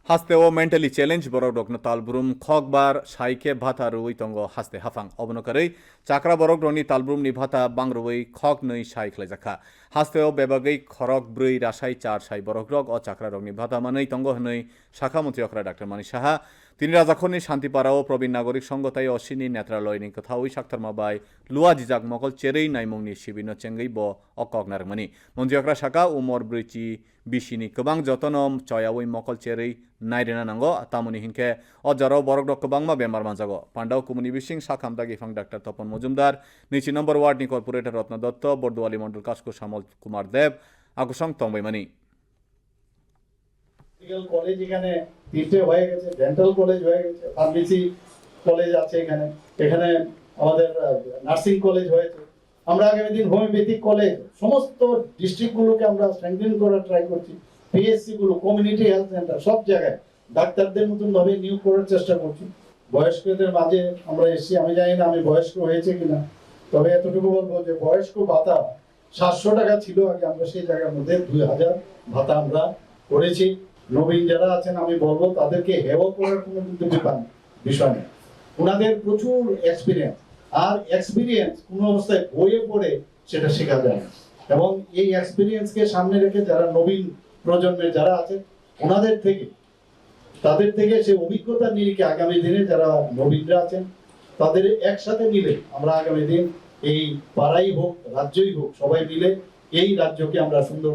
হাস্তেও mentally challenge বরক রকন তালব্রুম খকবার সাইকে ভাতা রুই তঙ্গ হাস্তে হাফাং অবনকারৈ চাকরা বরক রনি তালব্রুম নি ভাতা বাংরুই খক নৈ সাই খ্লাইজাখা হাস্তেও বেবাগৈ খরক ব্রৈ রাসাই চার সাই বরক রক ও চাকরা রকনি ভাতা মানৈ তঙ্গ হনৈ শাখা মন্ত্রী অকরা ডাক্তার মানি সাহা তিনি রাজাখনি শান্তিপাড়াও প্রবীণ নাগরিক সংগতাই অশ্বিনী নেত্রালয়নি কথা ওই সাক্তারমা বাই লুয়া জিজাক মকল চেরেই নাইমংনি সিবিনো চেঙ্গৈ ব অকক নারমানি মন্ত্রী অকরা শাখা উমর ব্রৈচি বিশিনি গোबां যতনম চয়াওই মকল চেরেই নাইরেনা নাंगौ तामुनि हिंखे अजाराव बरक रक गोबांमा बेमार मानजागो पांडाव कुमुनि बिसिं साखामदा गिफां डाक्टर तपन मजुमदार 2 नम्बर वार्डनि कर्पोरेटर रत्न दत्त बरदुआली मंडल कास्को श्यामल कुमार देव आकुसं तंबायमानि মেডিকেল কলেজ এখানে তিনটে হয়ে গেছে, ডেন্টাল কলেজ হয়ে গেছে, ফার্মেসি কলেজ আছে এখানে, এখানে আমাদের নার্সিং কলেজ হয়েছে। আমরা আগামী দিন হোমিওপ্যাথিক কলেজ সমস্ত ডিস্ট্রিক্টগুলোকে আমরা স্ট্রেংথেন করার ট্রাই করছি। পিএসসি গুলো, কমিউনিটি হেলথ সেন্টার সব জায়গায় ডাক্তারদের মতন ভাবে নিয়োগ করার চেষ্টা করছি। বয়স্কদের মাঝে আমরা এসেছি, আমি জানি না আমি বয়স্ক হয়েছে কিনা, তবে এতটুকু বলবো যে বয়স্ক ভাতা 700 টাকা ছিল আগে, আমরা সেই জায়গার মধ্যে 2000 ভাতা আমরা করেছি। নবীন যারা আছেন আমি বলবো তাদেরকে হেয় করার কোনো কিন্তু বিষয় নেই, ওনাদের প্রচুর এক্সপিরিয়েন্স, আর এক্সপিরিয়েন্স কোনো অবস্থায় বইয়ে পড়ে সেটা শেখা যায় না। এবং এই এক্সপিরিয়েন্সকে সামনে রেখে যারা নবীন প্রজন্মের যারা আছে ওনাদের থেকে, তাদের থেকে সে অভিজ্ঞতার নিরিখে আগামী দিনে যারা নবীনরা আছেন তাদের একসাথে মিলে আমরা আগামী দিন এই পাড়াই হোক রাজ্যই হোক সবাই মিলে এই রাজ্যকে আমরা সুন্দর